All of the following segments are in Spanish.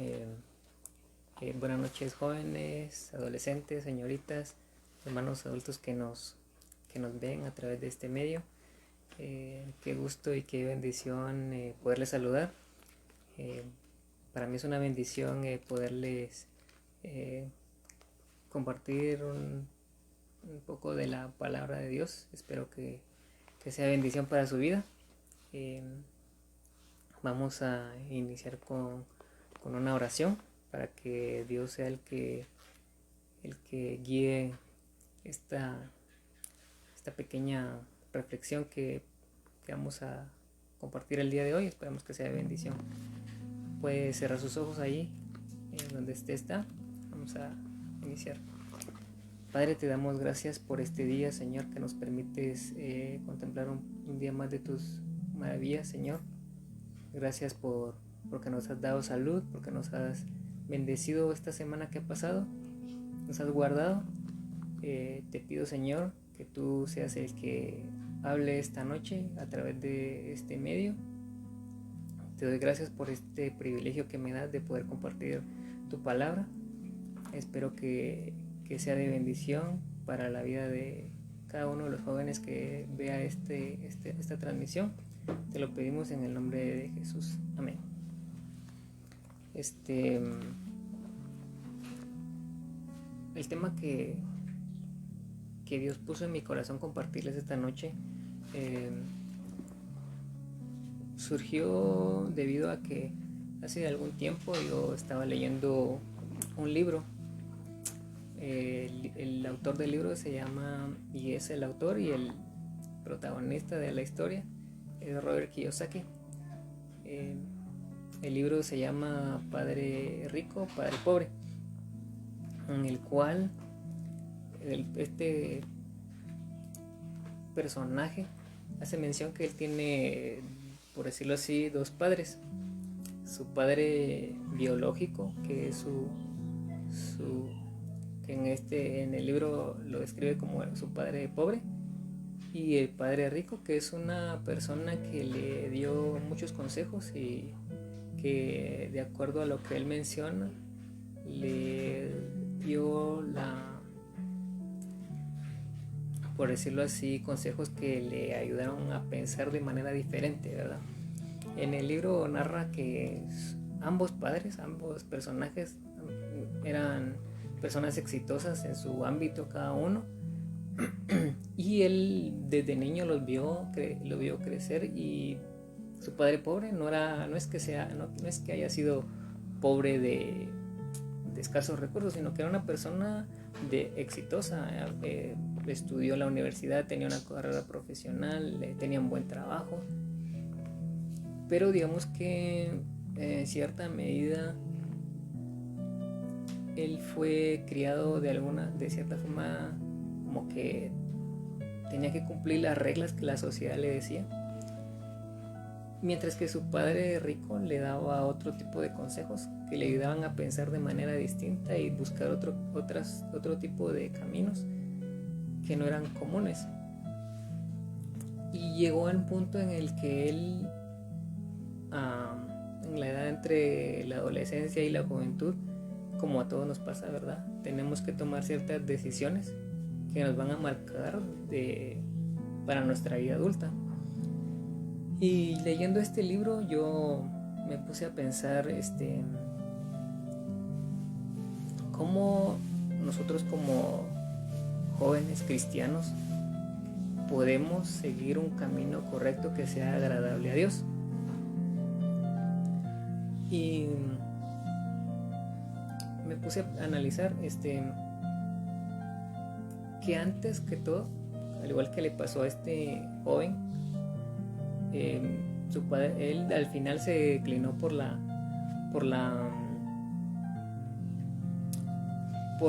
Eh, Buenas noches, jóvenes, adolescentes, señoritas, hermanos adultos que nos ven a través de este medio. Qué gusto y qué bendición poderles saludar. Eh, para mí es una bendición poderles eh, compartir un poco de la palabra de Dios. Espero que sea bendición para su vida. Eh, Vamos a iniciar con una oración para que Dios sea el que guíe esta pequeña reflexión que vamos a compartir el día de hoy. Esperamos que sea de bendición. Puede cerrar sus ojos ahí, donde está. Vamos a iniciar. Padre, te damos gracias por este día, Señor, que nos permites contemplar un día más de tus maravillas, Señor. Gracias porque nos has dado salud, porque nos has bendecido esta semana que ha pasado, nos has guardado. Te pido, Señor, que tú seas el que hable esta noche a través de este medio. Te doy gracias por este privilegio que me das de poder compartir tu palabra. Espero que sea de bendición para la vida de cada uno de los jóvenes que vea esta transmisión. Te lo pedimos en el nombre de Jesús. Amén. El tema que Dios puso en mi corazón compartirles esta noche surgió debido a que hace algún tiempo yo estaba leyendo un libro. El autor del libro se llama, y es el autor y el protagonista de la historia, es Robert Kiyosaki. El libro se llama Padre Rico, Padre Pobre, en el cual este personaje hace mención que él tiene, por decirlo así, dos padres. Su padre biológico, que es que en el libro lo describe como su padre pobre, y el padre rico, que es una persona que le dio muchos consejos y que, de acuerdo a lo que él menciona, le dio por decirlo así, consejos que le ayudaron a pensar de manera diferente, ¿verdad? En el libro narra que ambos personajes eran personas exitosas en su ámbito cada uno, y él desde niño lo vio crecer. Y su padre pobre no es que haya sido pobre de escasos recursos, sino que era una persona exitosa. Estudió en la universidad, tenía una carrera profesional, tenía un buen trabajo, pero digamos que en cierta medida él fue criado de cierta forma, como que tenía que cumplir las reglas que la sociedad le decía, mientras que su padre rico le daba otro tipo de consejos que le ayudaban a pensar de manera distinta y buscar otro tipo de caminos que no eran comunes. Y llegó al punto en el que él, en la edad entre la adolescencia y la juventud, como a todos nos pasa, ¿verdad? Tenemos que tomar ciertas decisiones que nos van a marcar para nuestra vida adulta. Y leyendo este libro yo me puse a pensar cómo nosotros como jóvenes cristianos podemos seguir un camino correcto que sea agradable a Dios. Y me puse a analizar que antes que todo, al igual que le pasó a este joven, su padre, él al final se declinó por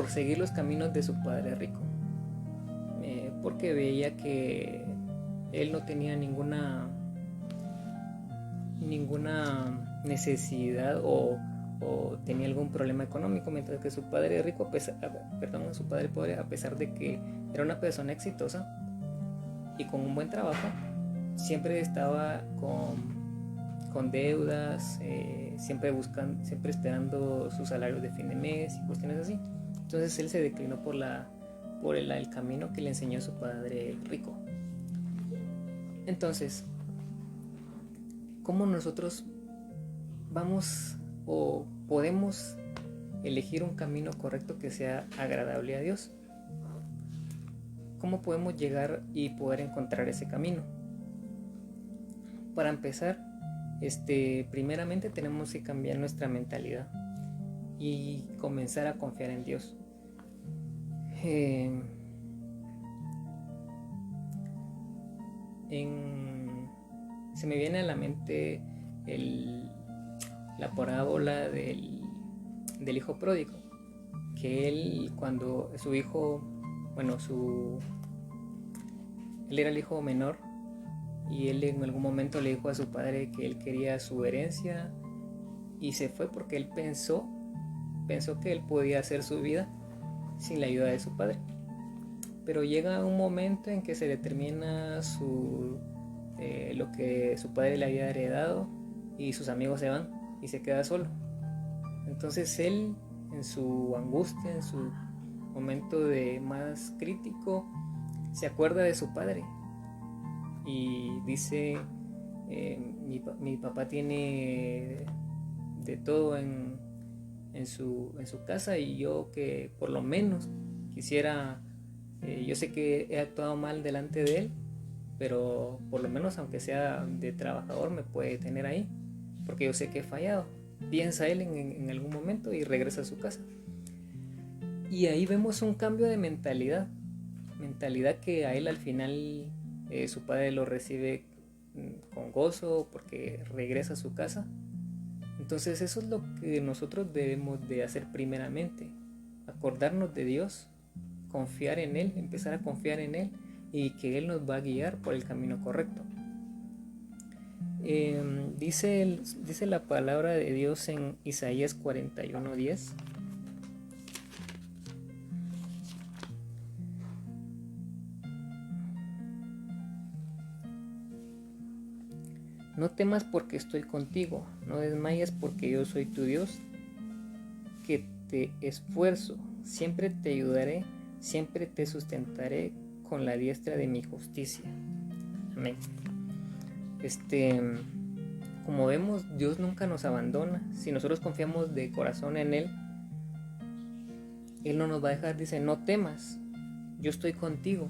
seguir los caminos de su padre rico, porque veía que él no tenía ninguna necesidad o tenía algún problema económico, mientras que su padre rico, su padre pobre, a pesar de que era una persona exitosa y con un buen trabajo, siempre estaba con deudas, siempre esperando su salario de fin de mes y cuestiones así. Entonces él se declinó por el camino que le enseñó su padre rico. Entonces, ¿cómo nosotros vamos o podemos elegir un camino correcto que sea agradable a Dios? ¿Cómo podemos llegar y poder encontrar ese camino? Para empezar, primeramente tenemos que cambiar nuestra mentalidad y comenzar a confiar en Dios. Se me viene a la mente la parábola del hijo pródigo, que él, cuando su hijo, él era el hijo menor, y él en algún momento le dijo a su padre que él quería su herencia y se fue porque él pensó que él podía hacer su vida sin la ayuda de su padre. Pero llega un momento en que se le termina lo que su padre le había heredado y sus amigos se van y se queda solo. Entonces él, en su angustia, en su momento de más crítico, se acuerda de su padre y dice, mi papá tiene de todo en su casa, y yo que por lo menos quisiera, yo sé que he actuado mal delante de él, pero por lo menos aunque sea de trabajador me puede tener ahí, porque yo sé que he fallado. Piensa él en algún momento y regresa a su casa. Y ahí vemos un cambio de mentalidad que a él al final su padre lo recibe con gozo porque regresa a su casa. Entonces eso es lo que nosotros debemos de hacer primeramente: acordarnos de Dios, confiar en Él, empezar a confiar en Él, y que Él nos va a guiar por el camino correcto. Dice la palabra de Dios en Isaías 41:10. No temas porque estoy contigo, no desmayes porque yo soy tu Dios, que te esfuerzo, siempre te ayudaré, siempre te sustentaré con la diestra de mi justicia. Amén. Como vemos, Dios nunca nos abandona. Si nosotros confiamos de corazón en Él, Él no nos va a dejar. Dice, no temas, yo estoy contigo,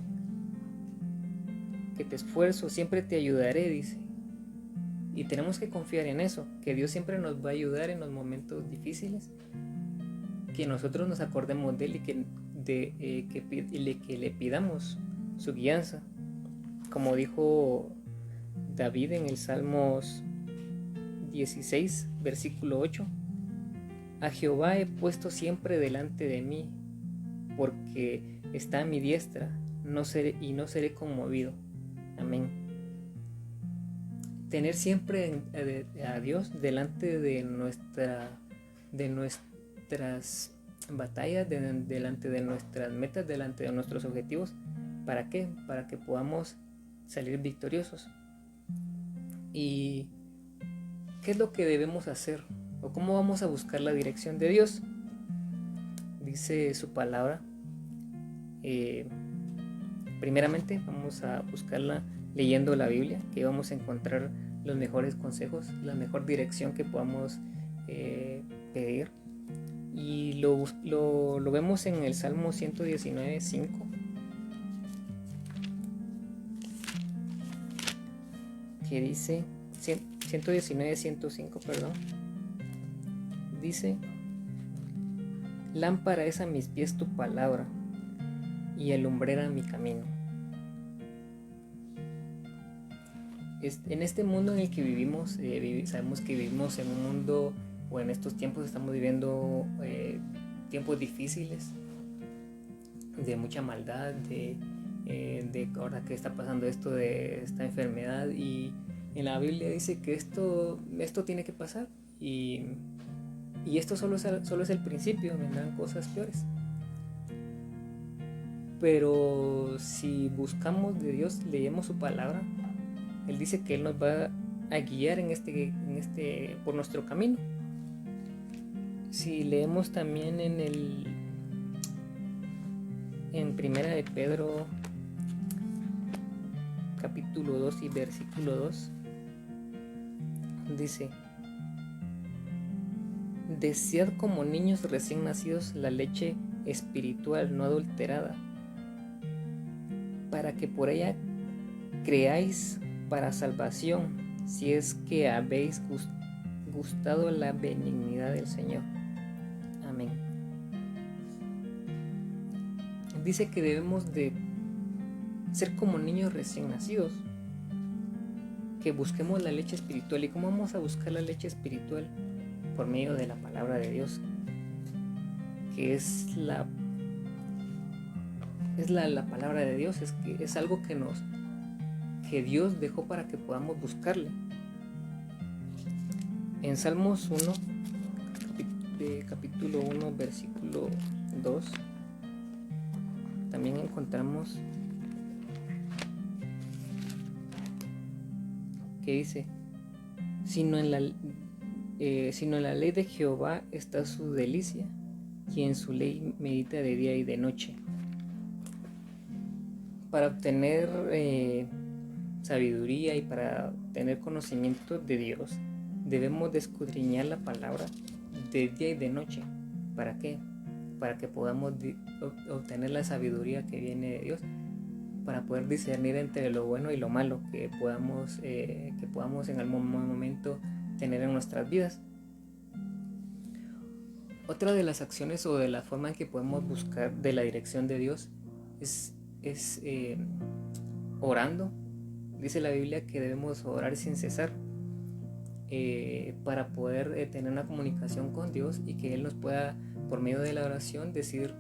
que te esfuerzo, siempre te ayudaré, dice. Y tenemos que confiar en eso, que Dios siempre nos va a ayudar en los momentos difíciles, que nosotros nos acordemos de Él y que le pidamos su guianza. Como dijo David en el Salmos 16, versículo 8: a Jehová he puesto siempre delante de mí, porque está a mi diestra, no seré conmovido. Amén. Tener siempre a Dios delante de nuestras batallas, delante de nuestras metas, delante de nuestros objetivos. ¿Para qué? Para que podamos salir victoriosos. ¿Y qué es lo que debemos hacer? ¿O cómo vamos a buscar la dirección de Dios? Dice su palabra. Primeramente vamos a buscarla leyendo la Biblia, que vamos a encontrar los mejores consejos, la mejor dirección que podamos pedir. Y lo vemos en el Salmo 119:5, que dice, 119:105, perdón, dice: lámpara es a mis pies tu palabra y alumbrera mi camino. En este mundo en el que vivimos, sabemos que vivimos en un mundo, o en estos tiempos estamos viviendo tiempos difíciles, de mucha maldad, de ahora que está pasando esto de esta enfermedad, y en la Biblia dice que esto tiene que pasar, y esto solo es el principio, vendrán cosas peores. Pero si buscamos de Dios, leemos su palabra, Él dice que Él nos va a guiar por nuestro camino. Si leemos también en Primera de Pedro capítulo 2 y versículo 2, dice: desead como niños recién nacidos la leche espiritual no adulterada, para que por ella creáis para salvación, si es que habéis gustado la benignidad del Señor. Amén. Dice que debemos de ser como niños recién nacidos, que busquemos la leche espiritual. ¿Y cómo vamos a buscar la leche espiritual? Por medio de la palabra de Dios, que es la palabra de Dios, es algo que Dios dejó para que podamos buscarle. En Salmos 1, capítulo 1, versículo 2, también encontramos que dice: sino en la ley de Jehová está su delicia, y en su ley medita de día y de noche. Para obtener sabiduría y para tener conocimiento de Dios, debemos de escudriñar la palabra de día y de noche. ¿Para qué? Para que podamos obtener la sabiduría que viene de Dios, para poder discernir entre lo bueno y lo malo que podamos en algún momento tener en nuestras vidas. Otra de las acciones o de la forma en que podemos buscar de la dirección de Dios es orando. Dice la Biblia que debemos orar sin cesar para poder tener una comunicación con Dios y que Él nos pueda, por medio de la oración, decir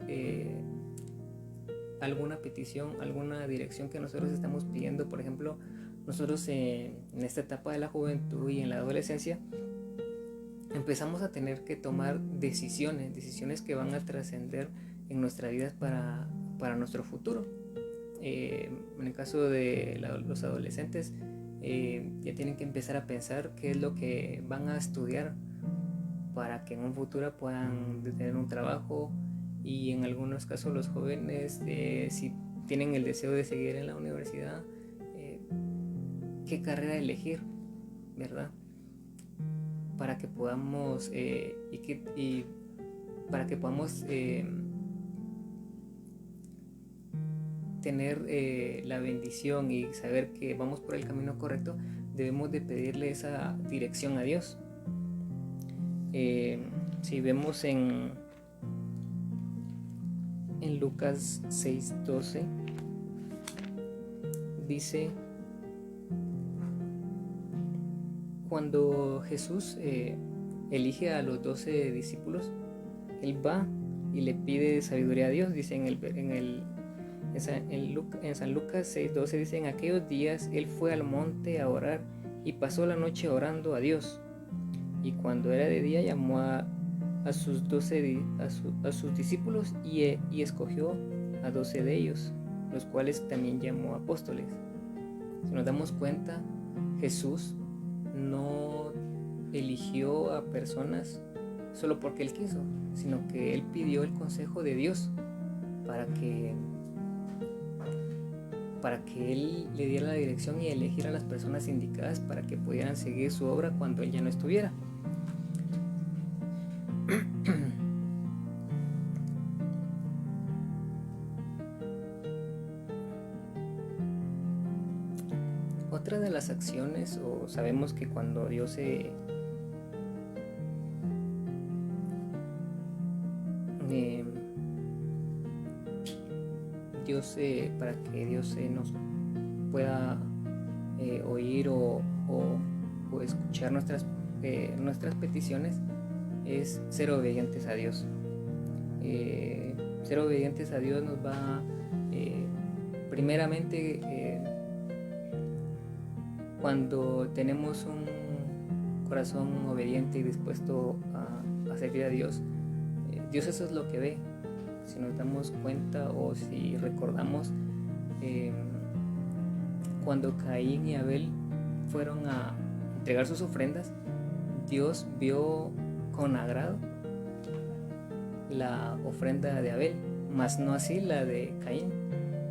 alguna petición, alguna dirección que nosotros estamos pidiendo. Por ejemplo, nosotros en esta etapa de la juventud y en la adolescencia empezamos a tener que tomar decisiones que van a trascender en nuestras vidas para nuestro futuro. En el caso de los adolescentes, ya tienen que empezar a pensar qué es lo que van a estudiar para que en un futuro puedan tener un trabajo, y en algunos casos los jóvenes, si tienen el deseo de seguir en la universidad, qué carrera elegir, ¿verdad? Para que podamos para que podamos tener la bendición y saber que vamos por el camino correcto, debemos de pedirle esa dirección a Dios. Si vemos en Lucas 6:12, dice: cuando Jesús elige a los 12 discípulos, Él va y le pide sabiduría a Dios. Dice en San Lucas 6:12, dice: en aquellos días Él fue al monte a orar y pasó la noche orando a Dios. Y cuando era de día llamó a sus discípulos y escogió a 12 de ellos, los cuales también llamó apóstoles. Si nos damos cuenta, Jesús no eligió a personas solo porque Él quiso, sino que Él pidió el consejo de Dios para que Él le diera la dirección y elegir a las personas indicadas para que pudieran seguir su obra cuando Él ya no estuviera. Otra de las acciones, o sabemos que cuando Dios para que Dios nos pueda oír o escuchar nuestras peticiones, es ser obedientes a Dios. Ser obedientes a Dios nos va primeramente cuando tenemos un corazón obediente y dispuesto a servir a Dios. Dios eso es lo que ve. Si nos damos cuenta o si recordamos, cuando Caín y Abel fueron a entregar sus ofrendas, Dios vio con agrado la ofrenda de Abel, mas no así la de Caín,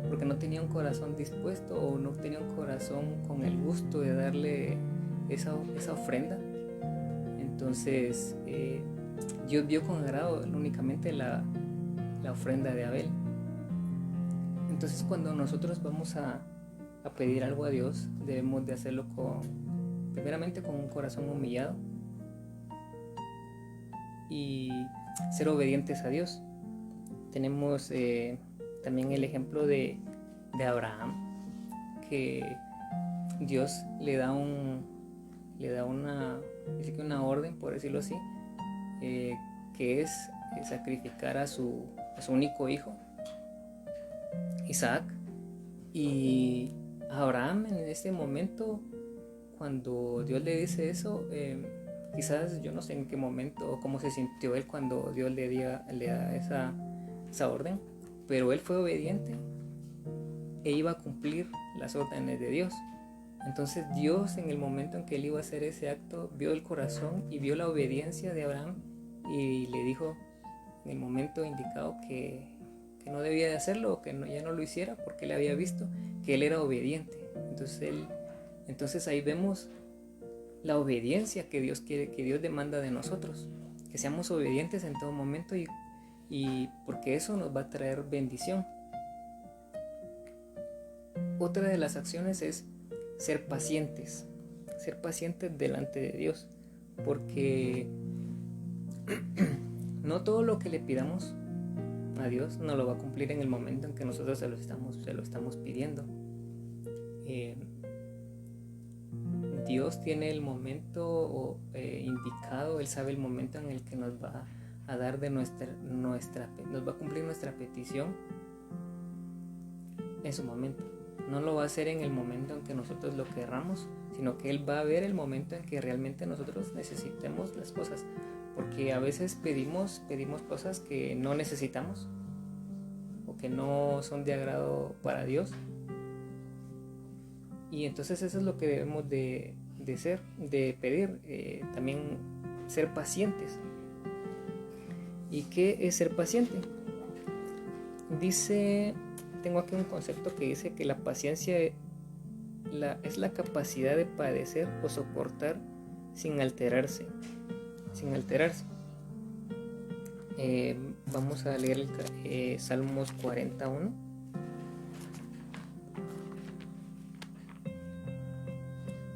porque no tenía un corazón dispuesto o no tenía un corazón con el gusto de darle esa ofrenda. Entonces Dios vio con agrado únicamente la ofrenda de Abel. Entonces cuando nosotros vamos a pedir algo a Dios, debemos de hacerlo primeramente con un corazón humillado y ser obedientes a Dios. Tenemos también el ejemplo de Abraham, que Dios le da una orden, por decirlo así, que es sacrificar a su único hijo, Isaac. Y Abraham en este momento, cuando Dios le dice eso, quizás yo no sé en qué momento o cómo se sintió él cuando Dios le da esa orden, pero él fue obediente e iba a cumplir las órdenes de Dios. Entonces Dios, en el momento en que él iba a hacer ese acto, vio el corazón y vio la obediencia de Abraham y le dijo en el momento indicado que no debía de hacerlo o que ya no lo hiciera, porque él había visto que él era obediente. Entonces ahí vemos la obediencia que Dios quiere, que Dios demanda de nosotros, que seamos obedientes en todo momento y porque eso nos va a traer bendición. Otra de las acciones es ser pacientes delante de Dios, porque no todo lo que le pidamos a Dios nos lo va a cumplir en el momento en que nosotros se lo estamos pidiendo. Dios tiene el momento indicado, Él sabe el momento en el que nos va a dar nos va a cumplir nuestra petición en su momento. No lo va a hacer en el momento en que nosotros lo querramos, sino que Él va a ver el momento en que realmente nosotros necesitemos las cosas, porque a veces pedimos cosas que no necesitamos o que no son de agrado para Dios. Y entonces eso es lo que debemos de pedir, también ser pacientes. ¿Y qué es ser paciente? Tengo aquí un concepto que dice que la paciencia es la capacidad de padecer o soportar sin alterarse. Vamos a leer Salmos 41.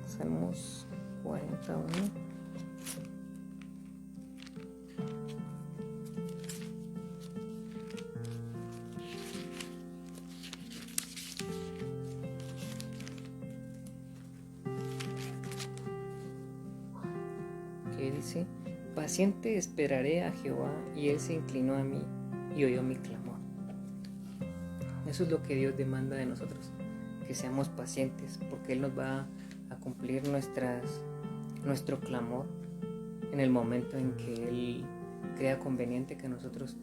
Salmos 41. Que dice: paciente esperaré a Jehová, y Él se inclinó a mí y oyó mi clamor. Eso es lo que Dios demanda de nosotros, que seamos pacientes, porque Él nos va a cumplir nuestro clamor en el momento en que Él crea conveniente que nosotros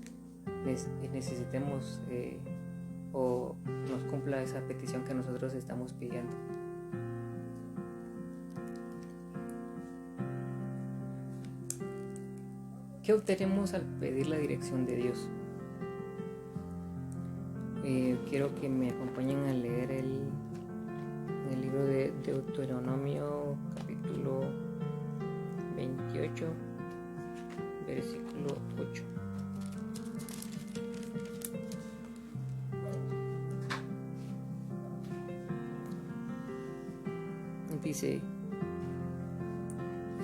necesitemos o nos cumpla esa petición que nosotros estamos pidiendo. ¿Qué obtenemos al pedir la dirección de Dios? Quiero que me acompañen a leer el libro de Deuteronomio, capítulo 28, versículo 8. Dice: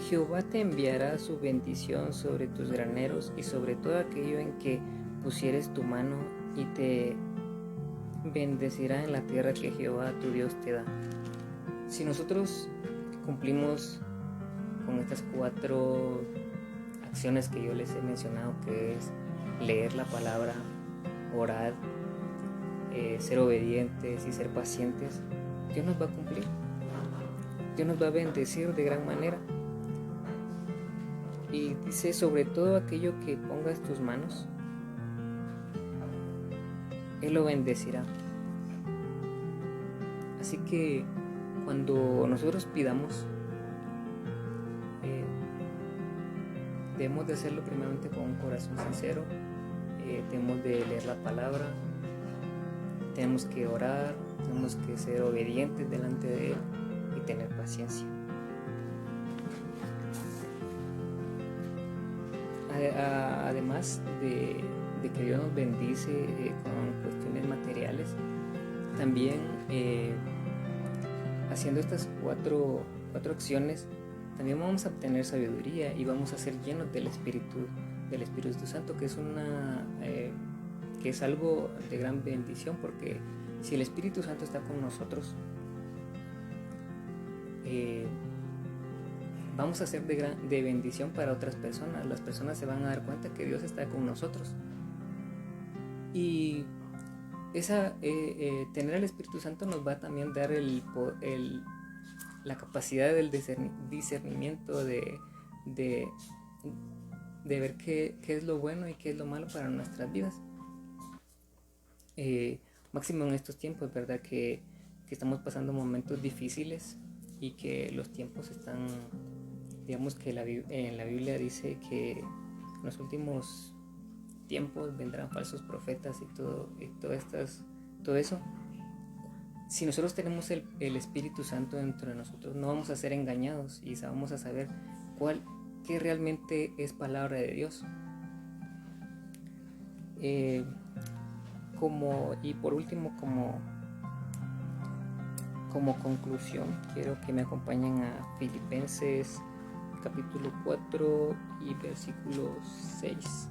Jehová te enviará su bendición sobre tus graneros y sobre todo aquello en que pusieres tu mano, y te bendecirá en la tierra que Jehová tu Dios te da. Si nosotros cumplimos con estas 4 acciones que yo les he mencionado, que es leer la palabra, orar, ser obedientes y ser pacientes, Dios nos va a cumplir. Dios nos va a bendecir de gran manera. Y dice: sobre todo aquello que pongas tus manos, Él lo bendecirá. Así que cuando nosotros pidamos, debemos de hacerlo primeramente con un corazón sincero. Tenemos de leer la palabra, tenemos que orar, tenemos que ser obedientes delante de Él y tener paciencia. Además de que Dios nos bendice con cuestiones materiales, también haciendo estas cuatro acciones, también vamos a obtener sabiduría y vamos a ser llenos del Espíritu Santo, que es algo de gran bendición, porque si el Espíritu Santo está con nosotros, vamos a ser de bendición para otras personas. Las personas se van a dar cuenta que Dios está con nosotros. Y tener al Espíritu Santo nos va a también dar la capacidad del discernimiento de ver qué es lo bueno y qué es lo malo para nuestras vidas. Máximo en estos tiempos, ¿verdad? Que estamos pasando momentos difíciles y que los tiempos están, digamos que en la Biblia dice que en los últimos tiempos vendrán falsos profetas y todo eso. Si nosotros tenemos el Espíritu Santo dentro de nosotros, no vamos a ser engañados y vamos a saber qué realmente es palabra de Dios. Y por último, como conclusión, quiero que me acompañen a Filipenses capítulo 4 y versículo 6.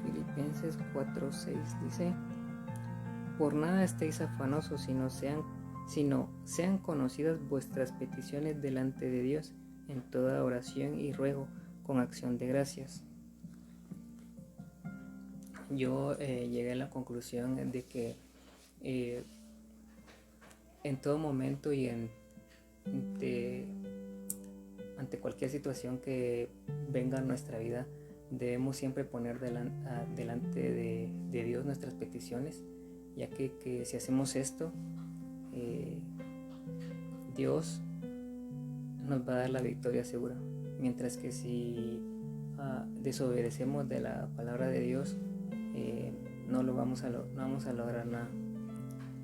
Filipenses 4:6 dice: por nada estéis afanosos, sino sean conocidas vuestras peticiones delante de Dios en toda oración y ruego con acción de gracias. Yo llegué a la conclusión de que en todo momento y ante cualquier situación que venga a nuestra vida, debemos siempre poner delante de Dios nuestras peticiones, ya que si hacemos esto, Dios nos va a dar la victoria segura, mientras que si desobedecemos de la palabra de Dios, no vamos a lograr nada.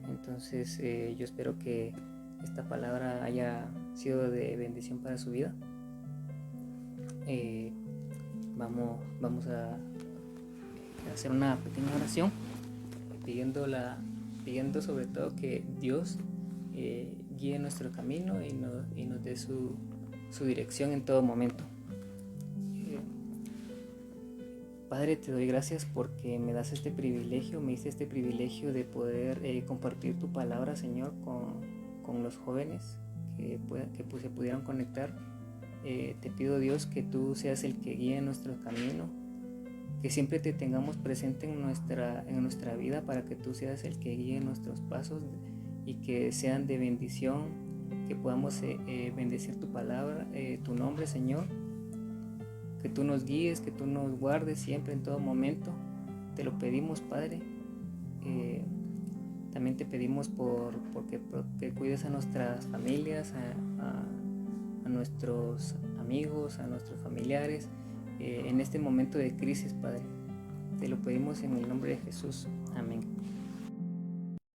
Entonces yo espero que esta palabra haya sido de bendición para su vida. Vamos a hacer una pequeña oración pidiendo sobre todo que Dios guíe nuestro camino y nos dé su dirección en todo momento. Padre, te doy gracias porque me diste este privilegio de poder compartir tu palabra, Señor, con los jóvenes que se pudieran conectar. Te pido, Dios, que tú seas el que guíe nuestro camino, que siempre te tengamos presente en nuestra vida, para que tú seas el que guíe nuestros pasos y que sean de bendición, que podamos bendecir tu palabra, tu nombre, Señor, que tú nos guíes, que tú nos guardes siempre en todo momento. Te lo pedimos, Padre. También te pedimos porque cuides a nuestras familias, a nuestros amigos, a nuestros familiares, en este momento de crisis, Padre. Te lo pedimos en el nombre de Jesús. Amén.